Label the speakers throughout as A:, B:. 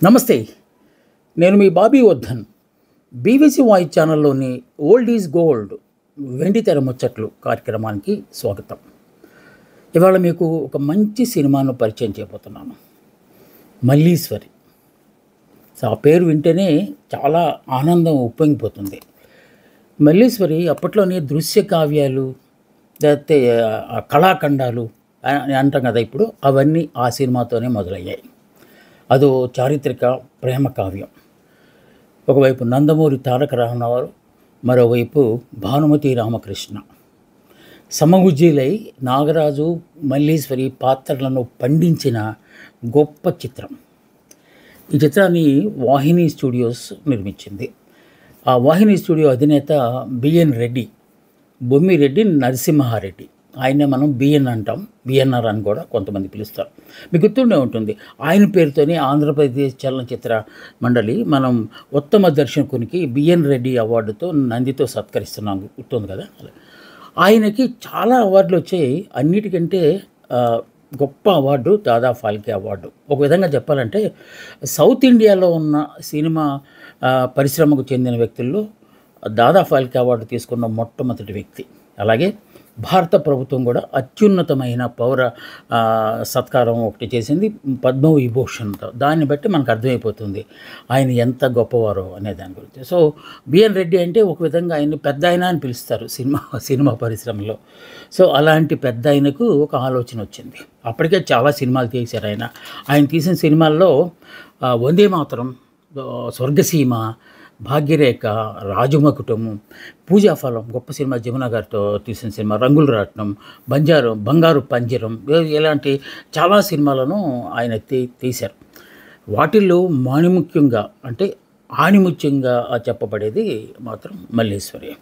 A: నమస్తే. నేను మీ బాబీ వర్ధన్. బీబీసీ వాయిస్ ఛానల్లోని ఓల్డ్ ఈజ్ గోల్డ్ వెండితెర ముచ్చట్లు కార్యక్రమానికి స్వాగతం. ఇవాళ మీకు ఒక మంచి సినిమాను పరిచయం చేయబోతున్నాను. మల్లీశ్వరి. ఆ పేరు వింటేనే చాలా ఆనందం ఉప్పొంగిపోతుంది. మల్లీశ్వరి అప్పట్లోనే దృశ్య కావ్యాలు లేకపోతే కళాఖండాలు అంటాం కదా, ఇప్పుడు అవన్నీ ఆ సినిమాతోనే మొదలయ్యాయి. అదో చారిత్రక ప్రేమ కావ్యం. ఒకవైపు నందమూరి తారక రామారావు, మరోవైపు భానుమతి రామకృష్ణ సమవుజ్జీలై నాగరాజు మల్లీశ్వరి పాత్రలను పండించిన గొప్ప చిత్రం. ఈ చిత్రాన్ని వాహిని స్టూడియోస్ నిర్మించింది. ఆ వాహిని స్టూడియో అధినేత బిఎన్ రెడ్డి, బొమ్మిరెడ్డి నరసింహారెడ్డి. ఆయనే మనం బిఎన్ అంటాం, బిఎన్ఆర్ అని కూడా కొంతమంది పిలుస్తారు. మీకు గుర్తుండే ఉంటుంది, ఆయన పేరుతోనే ఆంధ్రప్రదేశ్ చలనచిత్ర మండలి మనం ఉత్తమ దర్శకునికి బిఎన్ రెడ్డి అవార్డుతో నందితో సత్కరిస్తున్నాం, గుర్తుంది కదా. ఆయనకి చాలా అవార్డులు వచ్చాయి. అన్నిటికంటే గొప్ప అవార్డు దాదా ఫాల్కే అవార్డు. ఒక విధంగా చెప్పాలంటే సౌత్ ఇండియాలో ఉన్న సినిమా పరిశ్రమకు చెందిన వ్యక్తుల్లో దాదా ఫాల్కే అవార్డు తీసుకున్న మొట్టమొదటి వ్యక్తి. అలాగే భారత ప్రభుత్వం కూడా అత్యున్నతమైన పౌర సత్కారం ఒకటి చేసింది, పద్మవిభూషణ్తో. దాన్ని బట్టి మనకు అర్థమైపోతుంది ఆయన ఎంత గొప్పవారో అనే దాని గురించి. సో బిఎన్ రెడ్డి అంటే ఒక విధంగా ఆయన్ని పెద్ద ఆయన అని పిలుస్తారు సినిమా పరిశ్రమలో. సో అలాంటి పెద్ద ఆయనకు ఒక ఆలోచన వచ్చింది. అప్పటికే చాలా సినిమాలు తీశారు ఆయన. ఆయన తీసిన సినిమాల్లో వందే మాతరం, స్వర్గసీమ, భాగ్యరేఖ, రాజమకుటం, పూజాఫలం, గొప్ప సినిమా, జమున గారితో తీసిన సినిమా, రంగుల రాట్నం, బంగారు పంజరం, ఇలాంటి చాలా సినిమాలను ఆయన తీశారు. వాటిల్లో ఆణిముత్యంగా చెప్పబడేది మాత్రం మల్లీశ్వరి.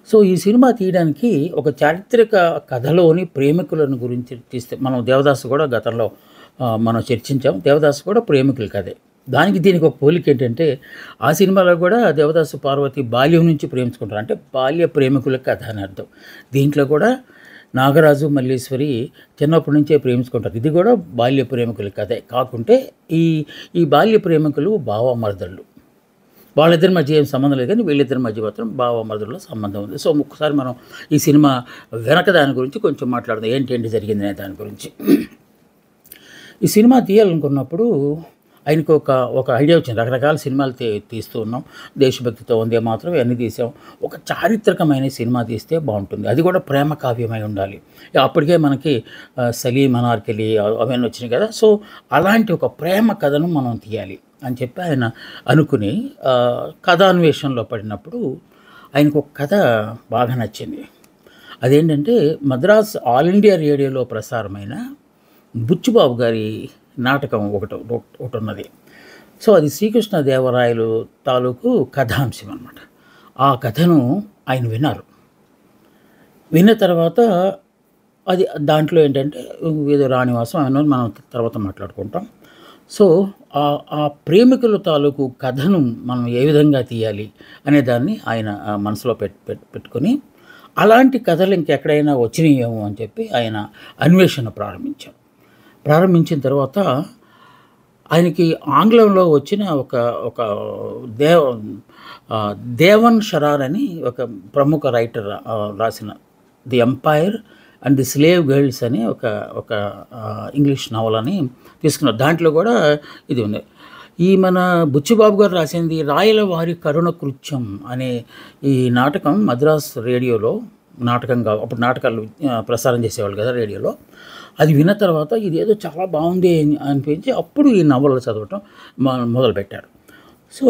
A: సో ఈ సినిమా తీయడానికి ఒక చారిత్రక కథలోని ప్రేమికులను గురించి తీస్తే, మనం దేవదాసు కూడా గతంలో మనం చర్చించాం. దేవదాసు కూడా ప్రేమికుల కథే. దీనికి ఒక పోలిక ఏంటంటే, ఆ సినిమాలో కూడా దేవదాసు పార్వతి బాల్యం నుంచి ప్రేమించుకుంటారు, అంటే బాల్య ప్రేమికుల కథ అని అర్థం. దీంట్లో కూడా నాగరాజు మల్లీశ్వరి చిన్నప్పటి నుంచే ప్రేమించుకుంటారు. ఇది కూడా బాల్య ప్రేమికుల కథే. కాకుంటే ఈ బాల్య ప్రేమికులు బావమరుదళ్ళు. వాళ్ళిద్దరి మధ్య ఏం సంబంధం లేదు, కానీ వీళ్ళిద్దరి మధ్య మాత్రం బావమరుదుల్లో సంబంధం ఉంది. సో ఒక్కసారి మనం ఈ సినిమా వెనక దాని గురించి కొంచెం మాట్లాడదాం, ఏంటి జరిగిందనే దాని గురించి. ఈ సినిమా తీయాలనుకున్నప్పుడు ఆయనకు ఒక ఐడియా వచ్చింది. రకరకాల సినిమాలు తీస్తూ ఉన్నాం, దేశభక్తితో వందే మాత్రం ఇవన్నీ తీసాం. ఒక చారిత్రకమైన సినిమా తీస్తే బాగుంటుంది, అది కూడా ప్రేమ కావ్యమై ఉండాలి. అప్పటికే మనకి సలీం, అనార్కలి అవన్నీ వచ్చినాయి కదా. సో అలాంటి ఒక ప్రేమ కథను మనం తీయాలి అని చెప్పి ఆయన అనుకుని కథాన్వేషణలో పడినప్పుడు ఆయనకు ఒక కథ బాగా నచ్చింది. అదేంటంటే, మద్రాస్ ఆల్ ఇండియా రేడియోలో ప్రసారమైన బుచ్చిబాబు గారి నాటకం ఒకటి ఉన్నది. సో అది శ్రీకృష్ణదేవరాయలు తాలూకు కథాంశం అన్నమాట. ఆ కథను ఆయన విన్నారు. విన్న తర్వాత దాంట్లో ఏంటంటే ఏదో రాణివాసం అన్నది మనం తర్వాత మాట్లాడుకుంటాం. సో ఆ ప్రేమికుల తాలూకు కథను మనం ఏ విధంగా తీయాలి అనే దాన్ని ఆయన మనసులో పెట్టుకొని, అలాంటి కథలు ఇంకెక్కడైనా వచ్చినాయేమో అని చెప్పి ఆయన అన్వేషణ ప్రారంభించిన తర్వాత ఆయనకి ఆంగ్లంలో వచ్చిన ఒక దేవన్ షరార్ అని ఒక ప్రముఖ రైటర్ రాసిన the empire and the slave girls అని ఒక ఇంగ్లీష్ నవలని తీసుకున్నారు. దాంట్లో కూడా ఇది ఉంది. మన బుచ్చిబాబు గారు రాసింది రాయలవారి కరుణ కృత్యం అనే ఈ నాటకం మద్రాస్ రేడియోలో నాటకంగా, అప్పుడు నాటకాలు ప్రసారం చేసేవాళ్ళు కదా రేడియోలో. అది విన్న తర్వాత ఇదేదో చాలా బాగుంది అనిపించి అప్పుడు ఈ నవలలు చదవటం మొదలుపెట్టారు. సో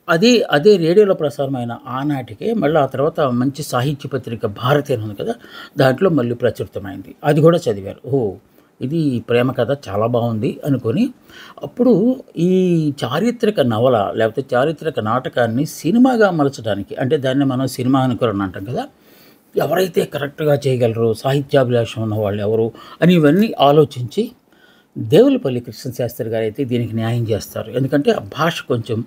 A: అదే రేడియోలో ప్రసారమైన ఆనాటికే మళ్ళీ ఆ తర్వాత మంచి సాహిత్య పత్రిక భారతి అని ఉంది కదా, దాంట్లో మళ్ళీ ప్రచురితమైంది. అది కూడా చదివారు. ఇది ప్రేమ కథ చాలా బాగుంది అనుకొని అప్పుడు ఈ చారిత్రక నవల లేకపోతే చారిత్రక నాటకాన్ని సినిమాగా మలచడానికి, అంటే దాన్ని మనం సినిమా అనుకరణ అంటాం కదా, ఎవరైతే కరెక్ట్గా చేయగలరు, సాహిత్యాభిలాషం ఉన్న వాళ్ళు ఎవరు అని ఇవన్నీ ఆలోచించి దేవులపల్లి కృష్ణశాస్త్రి గారు అయితే దీనికి న్యాయం చేస్తారు. ఎందుకంటే ఆ భాష కొంచెం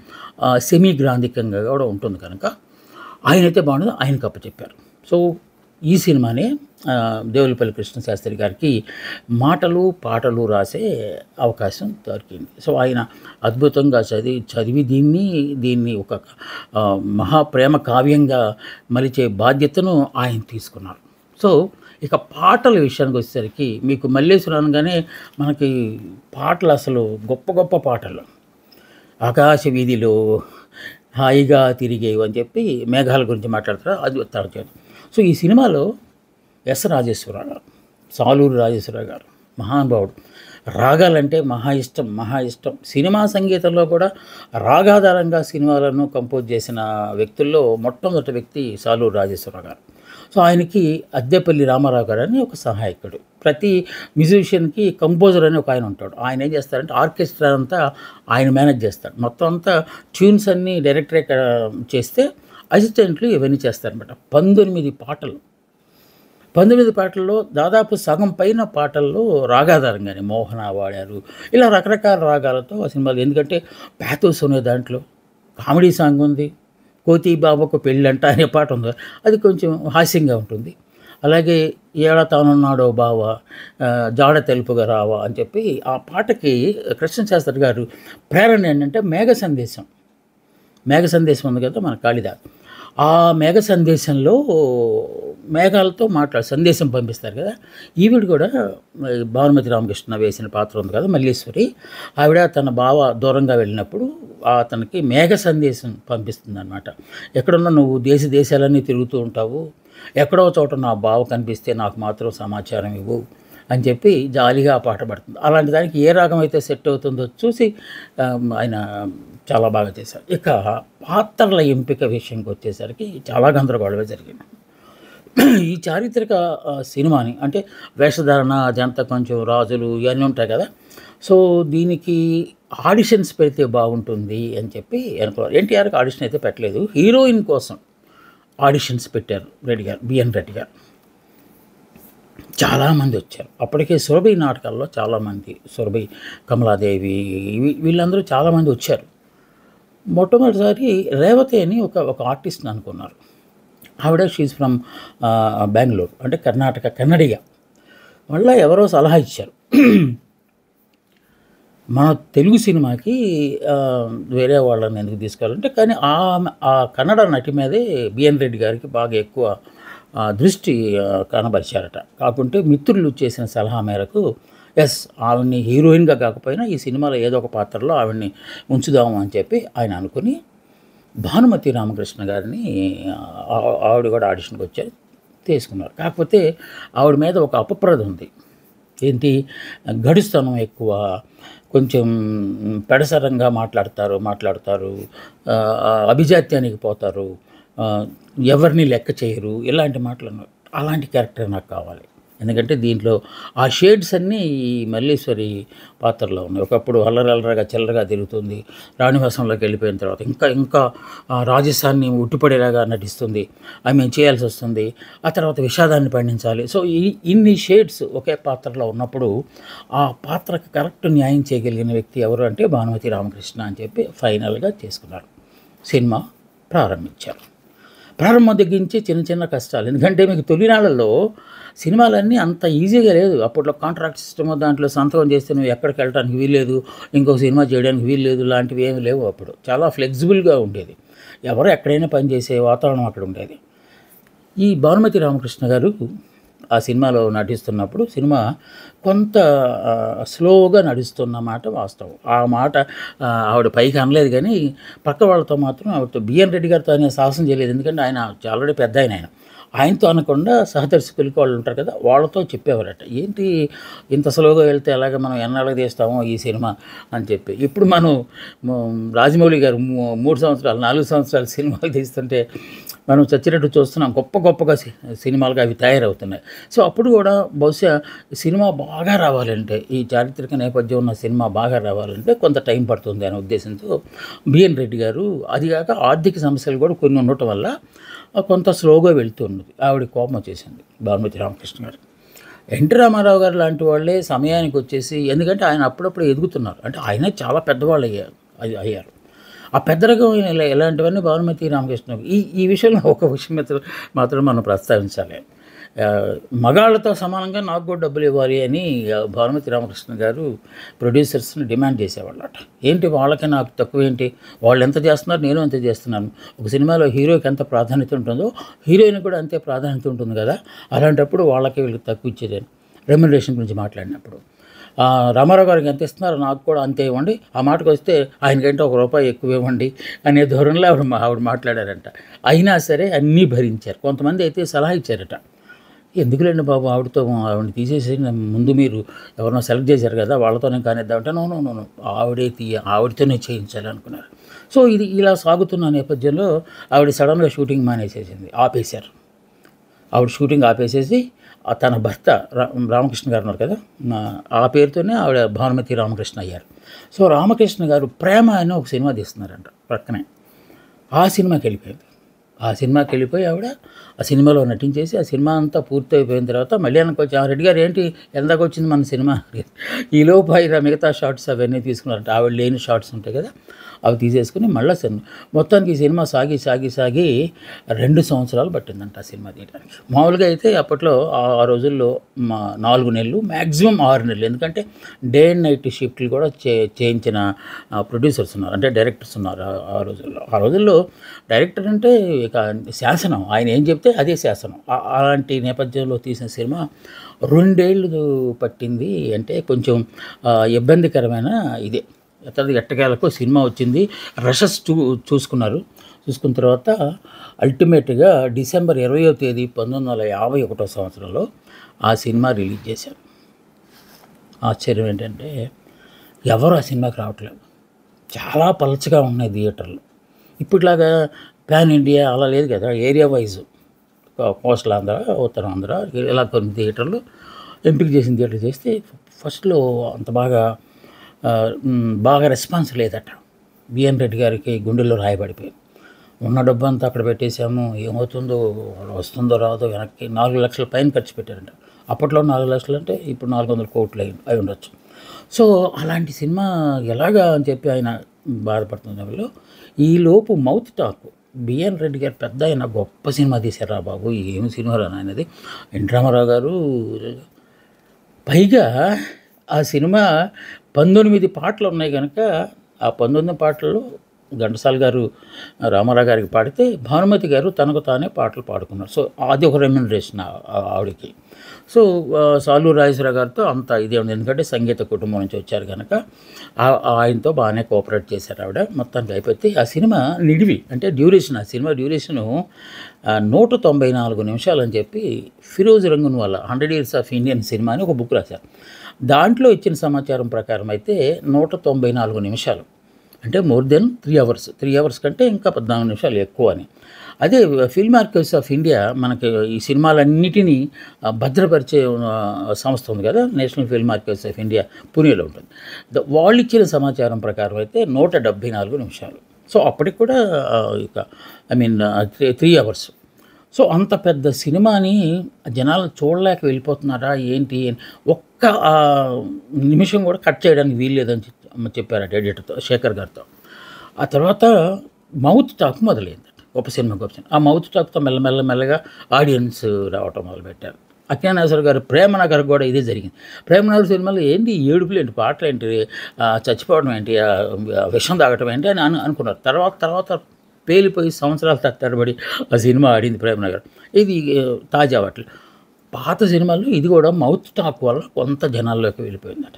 A: సెమీ గ్రాంధికంగా కూడా ఉంటుంది కనుక ఆయనైతే బాగుండదు, ఆయనకు అప్పచెప్పారు. సో ఈ సినిమానే దేవులపల్లి కృష్ణశాస్త్రి గారికి మాటలు పాటలు రాసే అవకాశం దొరికింది. సో ఆయన అద్భుతంగా చదివి దీన్ని ఒక మహాప్రేమ కావ్యంగా మలిచే బాధ్యతను ఆయన తీసుకున్నారు. సో ఇక పాటల విషయానికి వచ్చేసరికి మీకు మల్లేశ్వరం అనగానే మనకి పాటలు అసలు గొప్ప గొప్ప పాటలు, ఆకాశ వీధిలో హాయిగా తిరిగేవి అని చెప్పి మేఘాల గురించి మాట్లాడతారు, అది తరచదు. సో ఈ సినిమాలో ఎస్ రాజేశ్వరరావు గారు, సాలూరు రాజేశ్వరరావు గారు మహానుభావుడు, రాగాలంటే మహా ఇష్టం. సినిమా సంగీతంలో కూడా రాగాధారంగా సినిమాలను కంపోజ్ చేసిన వ్యక్తుల్లో మొట్టమొదటి వ్యక్తి సాలూరు రాజేశ్వరరావు గారు. సో ఆయనకి అద్దెపల్లి రామారావు గారు అని ఒక సహాయకుడు, ప్రతి మ్యూజిషియన్కి కంపోజర్ అని ఒక ఆయన ఉంటాడు. ఆయన ఏం చేస్తారంటే ఆర్కెస్ట్రా అంతా ఆయన మేనేజ్ చేస్తాడు, మొత్తం అంతా ట్యూన్స్ అన్నీ డైరెక్టరే చేస్తే అసిస్టెంట్లు ఇవన్నీ చేస్తారనమాట. 19 పాటల్లో దాదాపు సగం పైన పాటల్లో రాగాధారంగానే మోహన వాడారు. ఇలా రకరకాల రాగాలతో ఆ సినిమాలు, ఎందుకంటే ప్యాథోస్ అనే దాంట్లో కామెడీ సాంగ్ ఉంది, కోతి బాబుకు పెళ్ళంట అనే పాట ఉంది, అది కొంచెం హాస్యంగా ఉంటుంది. అలాగే ఏడ తానున్నాడో బావ, జాడ తెలుపుగా రావా అని చెప్పి ఆ పాటకి కృష్ణశాస్త్రి గారు ప్రేరణ ఏంటంటే మేఘ సందేశం ఉంది కదా మన కాళిదాస్, ఆ మేఘ సందేశంలో మేఘాలతో సందేశం పంపిస్తారు కదా. ఈవిడ కూడా భానుమతి రామకృష్ణ వేసిన పాత్ర ఉంది కదా మల్లీశ్వరి, ఆవిడ తన బావ దూరంగా వెళ్ళినప్పుడు అతనికి మేఘ సందేశం పంపిస్తుంది అనమాట. ఎక్కడున్నా నువ్వు దేశాలన్నీ తిరుగుతూ ఉంటావు, ఎక్కడో చోట నా బావ కనిపిస్తే నాకు మాత్రం సమాచారం ఇవ్వు అని చెప్పి జాలీగా ఆ పాట పడుతుంది. అలాంటి దానికి ఏ రాగం అయితే సెట్ అవుతుందో చూసి ఆయన చాలా బాగా చేశారు. ఇక పాత్రల ఎంపిక విషయంకి వచ్చేసరికి చాలా గందరగోళమే జరిగింది. ఈ చారిత్రక సినిమాని అంటే వేషధారణ అదంతా కొంచెం రాజులు ఇవన్నీ ఉంటాయి కదా. సో దీనికి ఆడిషన్స్ పెడితే బాగుంటుంది అని చెప్పి అనుకున్నారు. ఎన్టీఆర్కి ఆడిషన్ అయితే పెట్టలేదు, హీరోయిన్ కోసం ఆడిషన్స్ పెట్టారు బిఎన్ రెడ్డి గారు. చాలామంది వచ్చారు. అప్పటికే సురభి నాటకాల్లో చాలామంది, సురభి, కమలాదేవి వీళ్ళందరూ చాలామంది వచ్చారు. మొట్టమొదటిసారి రేవతి అని ఒక ఆర్టిస్ట్ని అనుకున్నారు. ఆవిడ షీజ్ ఫ్రమ్ బెంగళూరు, అంటే కన్నడిగ. మళ్ళీ ఎవరో సలహా ఇచ్చారు, మన తెలుగు సినిమాకి వేరే వాళ్ళని ఎందుకు తీసుకోవాలంటే, కానీ ఆ కన్నడ నటి మీదే బిఎన్ రెడ్డి గారికి బాగా ఎక్కువ దృష్టి కనబరిచారట. కాకుంటే మిత్రులు చేసిన సలహా మేరకు ఆవిడ్ని హీరోయిన్గా కాకపోయినా ఈ సినిమాలో ఏదో ఒక పాత్రలో ఆవిడ్ని ఉంచుదాము అని చెప్పి ఆయన అనుకుని భానుమతి రామకృష్ణ గారిని, ఆవిడ కూడా ఆడిషన్కి వచ్చారు, తీసుకున్నారు. కాకపోతే ఆవిడ మీద ఒక అపప్రద ఉంది. ఏంటి, గడుస్తనం ఎక్కువ, కొంచెం పెడసరంగా మాట్లాడతారు, అభిజాత్యానికి పోతారు, ఎవరిని లెక్క చేయరు, ఇలాంటి మాటలు. అలాంటి క్యారెక్టర్ నాకు కావాలి, ఎందుకంటే దీంట్లో ఆ షేడ్స్ అన్నీ ఈ మల్లీశ్వరి పాత్రలో ఉన్నాయి. ఒకప్పుడు అల్లరగా చిల్లరగా తిరుగుతుంది, రాణివాసంలోకి వెళ్ళిపోయిన తర్వాత ఇంకా రాజస్థాన్ని ఉట్టిపడేలాగా నటిస్తుంది, ఆమె చేయాల్సి వస్తుంది, ఆ తర్వాత విషాదాన్ని పండించాలి. సో ఇన్ని షేడ్స్ ఒకే పాత్రలో ఉన్నప్పుడు ఆ పాత్రకు కరెక్ట్ న్యాయం చేయగలిగిన వ్యక్తి ఎవరు అంటే భానుమతి రామకృష్ణ అని చెప్పి ఫైనల్గా చేసుకున్నారు. సినిమా ప్రారంభించారు. ప్రారంభం తగ్గించి చిన్న కష్టాలు, ఎందుకంటే మీకు తొలినాళ్ళలో సినిమాలన్నీ అంత ఈజీగా లేదు. అప్పట్లో కాంట్రాక్ట్ సిస్టమ్, దాంట్లో సంతకం చేస్తే నువ్వు ఎక్కడికి వెళ్ళడానికి వీల్లేదు, ఇంకో సినిమా చేయడానికి వీల్లేదు, లాంటివి ఏమి లేవు. అప్పుడు చాలా ఫ్లెక్సిబుల్గా ఉండేది, ఎవరు ఎక్కడైనా పనిచేసే వాతావరణం అక్కడ ఉండేది. ఈ భానుమతి రామకృష్ణ గారు ఆ సినిమాలో నటిస్తున్నప్పుడు సినిమా కొంత స్లోగా నడుస్తున్నమాట వాస్తవం. ఆ మాట ఆవిడ పైకి అనలేదు, కానీ పక్క వాళ్ళతో మాత్రం ఆవిడతో బిఎన్ రెడ్డి గారితో అనే సాహసం చేయలేదు. ఎందుకంటే ఆయన ఆల్రెడీ పెద్ద ఆయనతో అనకుండా సహదర్శకులకి వాళ్ళు ఉంటారు కదా, వాళ్ళతో చెప్పేవారట, ఏంటి ఇంత స్లోగా వెళ్తే ఎలాగ మనం ఎన్నాళ్ళకి తీస్తామో ఈ సినిమా అని చెప్పి. ఇప్పుడు మనం రాజమౌళి గారు 3 సంవత్సరాలు 4 సంవత్సరాలు సినిమాలు తీస్తుంటే మనం చచ్చినట్టు చూస్తున్నాం, గొప్పగా సినిమాలుగా అవి తయారవుతున్నాయి. సో అప్పుడు కూడా బహుశా సినిమా బాగా రావాలంటే, ఈ చారిత్రక నేపథ్యం ఉన్న సినిమా బాగా రావాలంటే కొంత టైం పడుతుంది అనే ఉద్దేశంతో బిఎన్ రెడ్డి గారు, అదిగాక ఆర్థిక సమస్యలు కూడా కొన్ని ఉండటం వల్ల కొంత స్లోగా వెళ్తున్నది. ఆవిడ కోపం వచ్చేసింది భానుమతి రామకృష్ణ గారు. ఎన్టీ రామారావు గారు లాంటి వాళ్ళే సమయానికి వచ్చేసి, ఎందుకంటే ఆయన అప్పుడప్పుడు ఎదుగుతున్నారు, అంటే ఆయన చాలా పెద్దవాళ్ళు అయ్యారు. ఆ పెద్దరకం ఎలాంటివన్నీ భానుమతి రామకృష్ణ. ఈ విషయంలో ఒక విషయం మాత్రం మనం ప్రస్తావించాలి. మగాళ్ళతో సమానంగా నాకు కూడా డబ్బులు ఇవ్వాలి అని భానుమతి రామకృష్ణ గారు ప్రొడ్యూసర్స్ని డిమాండ్ చేసేవాళ్ళట. ఏంటి వాళ్ళకి నాకు తక్కువ ఏంటి, వాళ్ళు ఎంత చేస్తున్నారు నేను ఎంత చేస్తున్నాను, ఒక సినిమాలో హీరోకి ఎంత ప్రాధాన్యత ఉంటుందో హీరోయిన్ కూడా అంతే ప్రాధాన్యత ఉంటుంది కదా, అలాంటప్పుడు వాళ్ళకి వీళ్ళకి తక్కువ ఇచ్చేది రెమ్యునరేషన్ గురించి మాట్లాడినప్పుడు. రామారావు గారికి ఎంత ఇస్తున్నారు నాకు కూడా అంతే ఇవ్వండి, ఆ మాటకు వస్తే ఆయనకంటే ₹1 ఎక్కువ ఇవ్వండి అనే ధోరణిలో ఆవిడ మాట్లాడారంట. అయినా సరే అన్నీ భరించారు. కొంతమంది అయితే సలహా ఇచ్చారట, ఎందుకులేండి బాబు ఆవిడని తీసేసి ముందు మీరు ఎవరినో సెలెక్ట్ చేశారు కదా వాళ్ళతోనే కానిద్దామంటే నో ఆవిడతోనే చేయించాలి అనుకున్నారు. సో ఇది ఇలా సాగుతున్న నేపథ్యంలో ఆవిడ సడన్గా షూటింగ్ మానేసేసింది, ఆపేశారు. ఆవిడ షూటింగ్ ఆపేసేసి తన భర్త రామకృష్ణ గారు ఉన్నారు కదా, ఆ పేరుతోనే ఆవిడ భానుమతి రామకృష్ణ అయ్యారు. సో రామకృష్ణ గారు ప్రేమ అని ఒక సినిమా తీస్తున్నారంట ప్రక్కనే. ఆ సినిమాకి వెళ్ళిపోయి ఆవిడ ఆ సినిమాలో నటించేసి ఆ సినిమా అంతా పూర్తి అయిపోయిన తర్వాత మళ్ళీ అనుకోవచ్చు రెడ్డి గారు ఏంటి ఎందాక వచ్చింది మన సినిమా, ఈలోపు మిగతా షార్ట్స్ అవన్నీ తీసుకున్నారంట. ఆవిడ లేని షార్ట్స్ ఉంటాయి కదా అవి తీసేసుకుని మళ్ళీ సినిమా మొత్తానికి ఈ సినిమా సాగి 2 సంవత్సరాలు పట్టిందంట ఆ సినిమా తీయడానికి. మామూలుగా అయితే అప్పట్లో ఆ రోజుల్లో 4 నెలలు మ్యాక్సిమం 6 నెలలు, ఎందుకంటే డే అండ్ నైట్ షిఫ్ట్లు కూడా చేయించిన ప్రొడ్యూసర్స్ ఉన్నారు, అంటే డైరెక్టర్స్ ఉన్నారు ఆ రోజుల్లో. డైరెక్టర్ అంటే ఇక శాసనం, ఆయన ఏం చెప్తే అదే శాసనం. అలాంటి నేపథ్యంలో తీసిన సినిమా 2 ఏళ్ళు పట్టింది. అంటే కొంచెం ఇబ్బందికరమైన ఇదే ఎట్టకేలకు సినిమా వచ్చింది. రషెస్ చూసుకున్న తర్వాత అల్టిమేట్గా డిసెంబర్ 20వ తేదీ 1951 సంవత్సరంలో ఆ సినిమా రిలీజ్ చేశారు. ఆశ్చర్యం ఏంటంటే ఎవరు ఆ సినిమాకి రావట్లేదు, చాలా పలచగా ఉన్నాయి థియేటర్లు. ఇప్పటిలాగా పాన్ ఇండియా అలా లేదు కదా, area wise coastal Andhra, Uttarandhra ఇలా కొన్ని థియేటర్లు ఎంపిక చేసిన థియేటర్లు చేస్తే ఫస్ట్లో అంత బాగా రెస్పాన్స్ లేదట. బిఎన్ రెడ్డి గారికి గుండెల్లో రాయబడిపోయింది. ఉన్న డబ్బు అంతా అక్కడ పెట్టేశాము, ఏమవుతుందో వస్తుందో రాదో, వెనక్కి 4 లక్షల పైన ఖర్చు పెట్టారంట. అప్పట్లో 4 లక్షలు అంటే ఇప్పుడు 400 కోట్లు అయి ఉండొచ్చు. సో అలాంటి సినిమా ఎలాగా అని చెప్పి ఆయన బాధపడుతున్న వాళ్ళు ఈలోపు మౌత్ టాక్, బిఎన్ రెడ్డి గారు పెద్ద ఆయన గొప్ప సినిమా తీశారా బాబు, ఏమి సినిమా రానది ఎన్ రామారావు గారు. పైగా ఆ సినిమా 19 పాటలు ఉన్నాయి కనుక ఆ 19 పాటల్లో ఘంటసాల గారు రామారావు గారికి పాడితే భానుమతి గారు తనకు తానే పాటలు పాడుకున్నారు. సో అది ఒక రెమ్యునరేషన్ ఆవిడకి. సో సాలూరు రాజేశ్వర గారితో అంత ఇదే ఉంది, ఎందుకంటే సంగీత కుటుంబం నుంచి వచ్చారు కనుక ఆయనతో బాగానే కోఆపరేట్ చేశారు ఆవిడ. మొత్తానికి అయిపోతే ఆ సినిమా నిడివి అంటే డ్యూరేషన్, ఆ సినిమా డ్యూరేషను 194 నిమిషాలు అని చెప్పి ఫిరోజ్ రంగన్ వాళ్ళ 100 Years of Indian సినిమా అని ఒక బుక్ రాశారు. దాంట్లో ఇచ్చిన సమాచారం ప్రకారం అయితే 194 నిమిషాలు, అంటే మోర్ దెన్ 3 hours. 3 hours కంటే ఇంకా 14 నిమిషాలు ఎక్కువ అని. అదే ఫిల్మ్ ఆర్కైవ్స్ ఆఫ్ ఇండియా మనకి ఈ సినిమాలన్నిటినీ భద్రపరిచే సంస్థ ఉంది కదా, national film archives of India పుణేలో ఉంటుంది. వాళ్ళు ఇచ్చిన సమాచారం ప్రకారం అయితే 174 నిమిషాలు. సో అప్పటికి కూడా ఇక 3 hours. సో అంత పెద్ద సినిమాని జనాలు చూడలేక వెళ్ళిపోతున్నారా ఏంటి అని ఒక్క నిమిషం కూడా కట్ చేయడానికి వీల్లేదని చెప్పారట ఎడిటర్తో, శేఖర్ గారితో. ఆ తర్వాత మౌత్ టాక్ మొదలైంది, గొప్ప సినిమా. ఆ మౌత్ టాక్తో మెల్లగా ఆడియన్స్ రావటం మొదలుపెట్టారు. అక్కినేని గారు ప్రేమనగర్ కూడా ఇదే జరిగింది. ప్రేమనగర్ సినిమాలో ఏంటి ఏడుపులు ఏంటి, పాటలు ఏంటి, చచ్చిపోవడం ఏంటి, విషం తాగటం ఏంటి అని అనుకున్నారు. తర్వాత పేలిపోయి సంవత్సరాల తరబడి ఆ సినిమా ఆడింది ప్రేమనగర్. ఇది తాజా వాటిలో. పాత సినిమాల్లో ఇది కూడా మౌత్ టాక్ వల్ల కొంత జనాల్లోకి వెళ్ళిపోయిందట.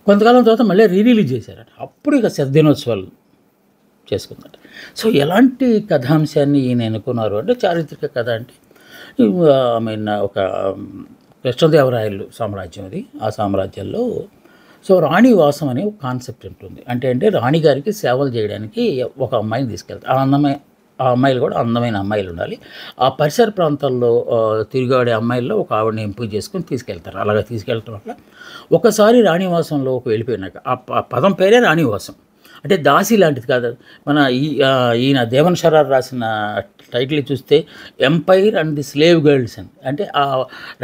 A: కొంతకాలం తర్వాత మళ్ళీ రిలీజ్ చేశారట. అప్పుడు ఇక శతదినోత్సవాలు చేసుకుందట. సో ఎలాంటి కథాంశాన్ని ఈయన ఎన్నుకున్నారు అంటే చారిత్రక కథ అంటే ఒక కృష్ణదేవరాయలు సామ్రాజ్యం అది. ఆ సామ్రాజ్యంలో సో రాణివాసం అనే ఒక కాన్సెప్ట్ ఉంటుంది. అంటే రాణిగారికి సేవలు చేయడానికి ఒక అమ్మాయిని తీసుకెళ్తారు. ఆ అమ్మాయిలు కూడా అందమైన అమ్మాయిలు ఉండాలి. ఆ పరిసర ప్రాంతాల్లో తిరిగాడే అమ్మాయిల్లో ఒక ఆవిడని ఎంపిక చేసుకుని తీసుకెళ్తారు. అలాగే తీసుకెళ్ళటం వల్ల ఒకసారి రాణివాసంలోకి వెళ్ళిపోయినాక ఆ పదం పేరే రాణివాసం, అంటే దాసి లాంటిది కాదు. మన ఈయన దేవన్ షరార్ రాసిన టైటిల్ చూస్తే empire and the slave girls అని, అంటే ఆ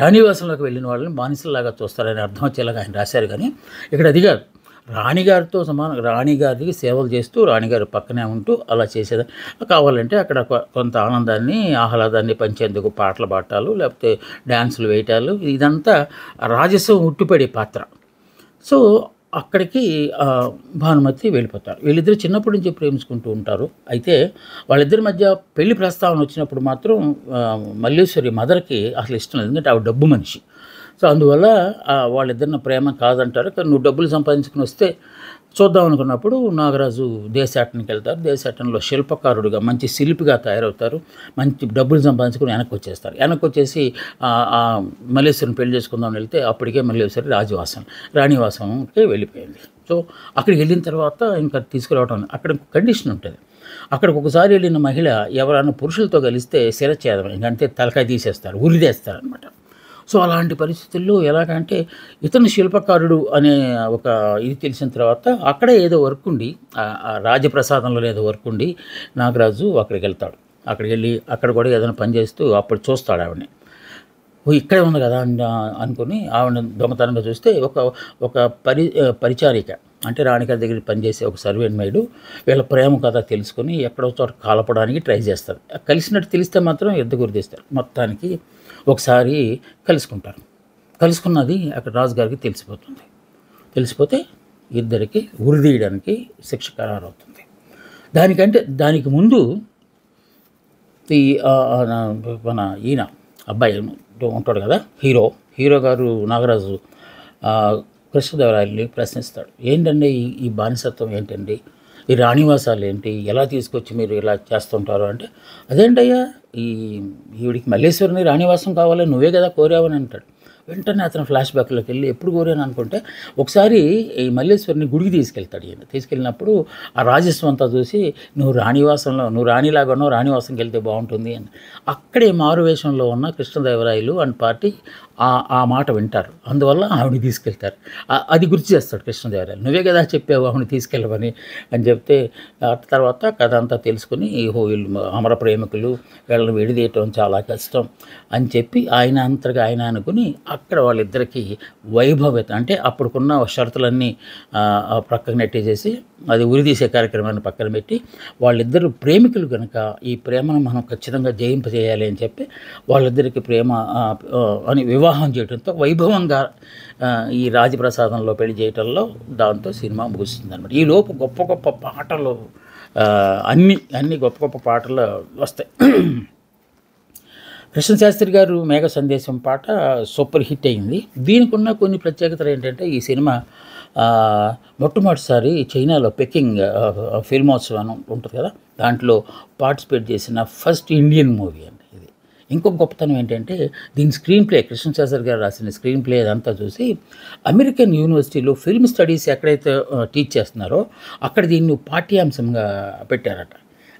A: రాణివాసంలోకి వెళ్ళిన వాళ్ళని బానిసలాగా చూస్తారని అర్థం వచ్చేలాగా ఆయన రాశారు. కానీ ఇక్కడ అది కాదు, రాణిగారితో సమానం, రాణిగారికి సేవలు చేస్తూ రాణిగారి పక్కనే ఉంటూ అలా చేసేది. కావాలంటే అక్కడ కొంత ఆనందాన్ని, ఆహ్లాదాన్ని పంచేందుకు పాటలు పాడటాలు, లేకపోతే డ్యాన్సులు వేయటాలు, ఇదంతా రాజసం ఉట్టిపడే పాత్ర. సో అక్కడికి భానుమతి వెళ్ళిపోతారు. వీళ్ళిద్దరు చిన్నప్పటి నుంచి ప్రేమించుకుంటూ ఉంటారు. అయితే వాళ్ళిద్దరి మధ్య పెళ్లి ప్రస్తావన వచ్చినప్పుడు మాత్రం మల్లేశ్వరి మదర్కి అసలు ఇష్టం లేదు. ఎందుకంటే ఆవిడ డబ్బు మనిషి. సో అందువల్ల వాళ్ళిద్దరిని ప్రేమ కాదంటారు. కానీ నువ్వు డబ్బులు సంపాదించుకుని వస్తే చూద్దాం అనుకున్నప్పుడు నాగరాజు దేశాటనకి వెళ్తారు. దేశాటనలో శిల్పకారుడుగా మంచి శిల్పిగా తయారవుతారు. మంచి డబ్బులు సంపాదించుకుని వెనక్కి వచ్చేస్తారు. వెనక్కి వచ్చేసి మల్లేశ్వరిని పెళ్లి చేసుకుందామని వెళ్తే అప్పటికే మల్లేశ్వరి రాణివాసంకి వెళ్ళిపోయింది. సో అక్కడికి వెళ్ళిన తర్వాత ఇంకా తీసుకురావడం, అక్కడ కండిషన్ ఉంటుంది. అక్కడికి ఒకసారి వెళ్ళిన మహిళ ఎవరైనా పురుషులతో కలిస్తే శిరచ్ఛేదం, ఇంకంతే తలకాయ తీసేస్తారు, ఉరిదేస్తారు అనమాట. సో అలాంటి పరిస్థితుల్లో ఎలాగంటే ఇతను శిల్పకారుడు అనే ఒక ఇది తెలిసిన తర్వాత అక్కడే ఏదో వర్క్ ఉండి, రాజప్రసాదంలో ఏదో వర్క్ ఉండి నాగరాజు అక్కడికి వెళ్తాడు. అక్కడికి వెళ్ళి అక్కడ కూడా ఏదైనా పని చేస్తూ అప్పుడు చూస్తాడు ఆవిడని. ఇక్కడే ఉంది కదా అనుకుని ఆవిడ దొంగతనంగా చూస్తే ఒక పరిచారిక, అంటే రాణిగారి దగ్గర పనిచేసే ఒక సర్వెంట్ మేడు వీళ్ళ ప్రేమ కథ తెలుసుకొని ఎక్కడో చోట కాలపడానికి ట్రై చేస్తారు. కలిసినట్టు తెలిస్తే మాత్రం గురి తీస్తారు. మొత్తానికి ఒకసారి కలుసుకున్నది అక్కడ రాజుగారికి తెలిసిపోతుంది. తెలిసిపోతే ఇద్దరికి ఉరిదీయడానికి శిక్ష ఖరారవుతుంది. దానికి ముందు ఈ మన ఈయన అబ్బాయి ఉంటాడు కదా, హీరో గారు నాగరాజు కృష్ణదేవరాయల్ని ప్రశ్నిస్తాడు. ఏంటండి ఈ బానిసత్వం ఏంటండి, ఈ రాణివాసాలు ఏంటి, ఎలా తీసుకొచ్చి మీరు ఇలా చేస్తుంటారు అంటే, అదేంటయ్యా ఈవిడికి మల్లేశ్వరిని రాణివాసం కావాలని నువ్వే కదా కోరావని అంటాడు. వెంటనే అతను ఫ్లాష్ బ్యాక్లోకి వెళ్ళి ఎప్పుడు కోరాను అనుకుంటే ఒకసారి ఈ మల్లేశ్వరిని గుడికి తీసుకెళ్తాడు. ఈయన తీసుకెళ్ళినప్పుడు ఆ రాజస్వం అంతా చూసి నువ్వు రాణిలాగా ఉన్నావు, రాణివాసంకి వెళ్తే బాగుంటుంది అని అక్కడే మారువేషంలో ఉన్న కృష్ణదేవరాయలు అండ్ పార్టీ ఆ మాట వింటారు. అందువల్ల ఆవిడని తీసుకెళ్తారు. అది గుర్తు చేస్తాడు కృష్ణదేవరాయలు, నువ్వే కదా చెప్పావు ఆవిడని తీసుకెళ్ళమని అని చెప్తే తర్వాత కథ అంతా తెలుసుకుని వీళ్ళు అమర ప్రేమికులు, వీళ్ళని విడిదీయటం చాలా కష్టం అని చెప్పి ఆయన అంతగా ఆయన అనుకుని అక్కడ వాళ్ళిద్దరికీ వైభవత, అంటే అప్పుడుకున్న షరతులన్నీ ప్రక్కకు నెట్టేసేసి అది ఉరిదీసే కార్యక్రమాన్ని పక్కన పెట్టి వాళ్ళిద్దరు ప్రేమికులు కనుక ఈ ప్రేమను మనం ఖచ్చితంగా జయింపజేయాలి అని చెప్పి వాళ్ళిద్దరికి ప్రేమ అని వివాహం చేయడంతో వైభవంగా ఈ రాజప్రసాదంలో పెళ్లి చేయటంలో దాంతో సినిమా ముగుస్తుంది అనమాట. ఈ లోపు గొప్ప గొప్ప పాటలు అన్ని గొప్ప గొప్ప పాటలు వస్తాయి. కృష్ణశాస్త్రి గారు మేఘ సందేశం పాట సూపర్ హిట్ అయింది. దీనికి ఉన్న కొన్ని ప్రత్యేకతలు ఏంటంటే ఈ సినిమా మొట్టమొదటిసారి చైనాలో పెకింగ్ ఫిల్మోత్సవం ఉంటుంది కదా, దాంట్లో పార్టిసిపేట్ చేసిన ఫస్ట్ ఇండియన్ మూవీ అండి ఇది. ఇంకొక గొప్పతనం ఏంటంటే దీని స్క్రీన్ ప్లే, కృష్ణశాస్త్రి గారు రాసిన స్క్రీన్ ప్లే అదంతా చూసి అమెరికన్ యూనివర్సిటీలో ఫిల్మ్ స్టడీస్ ఎక్కడైతే టీచ్ చేస్తున్నారో అక్కడ దీన్ని పాఠ్యాంశంగా పెట్టారట.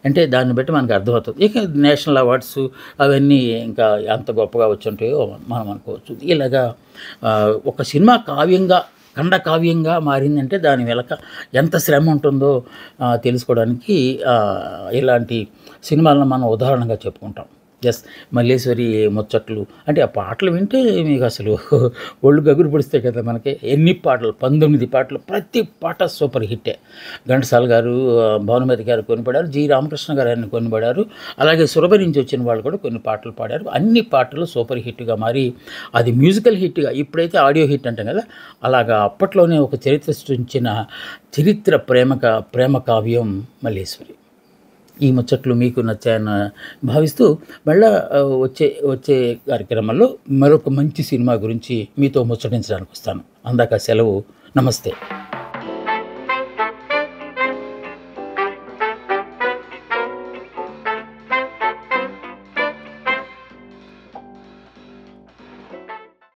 A: అంటే దాన్ని బట్టి మనకు అర్థమవుతుంది. ఇక నేషనల్ అవార్డ్స్ అవన్నీ ఇంకా ఎంత గొప్పగా వచ్చుంటాయో మనం అనుకోవచ్చు. ఇలాగా ఒక సినిమా ఖండకావ్యంగా మారిందంటే దాని వెనక ఎంత శ్రమ ఉంటుందో తెలుసుకోవడానికి ఇలాంటి సినిమాలను మనం ఉదాహరణగా చెప్పుకుంటాం. మల్లేశ్వరి ముచ్చట్లు అంటే ఆ పాటలు వింటే మీకు అసలు ఒళ్ళు గగురు పొడిస్తే కదా మనకి. ఎన్ని పాటలు, 19 పాటలు, ప్రతి పాట సూపర్ హిట్టే. ఘంటసాల గారు, భానుమతి గారు కొన్ని పాడారు, జి రామకృష్ణ గారు ఆయన కొన్ని పాడారు, అలాగే సురభ నుంచి వచ్చిన వాళ్ళు కూడా కొన్ని పాటలు పాడారు. అన్ని పాటలు సూపర్ హిట్గా మారి అది మ్యూజికల్ హిట్గా, ఇప్పుడైతే ఆడియో హిట్ అంటాం కదా, అలాగా అప్పట్లోనే ఒక చరిత్ర సృష్టించిన ప్రేమ కావ్యం మల్లేశ్వరి. ఈ ముచ్చట్లు మీకు నచ్చాయని భావిస్తూ మళ్ళీ వచ్చే కార్యక్రమంలో మరొక మంచి సినిమా గురించి మీతో ముచ్చటించడానికి వస్తాను. అందాక సెలవు. నమస్తే.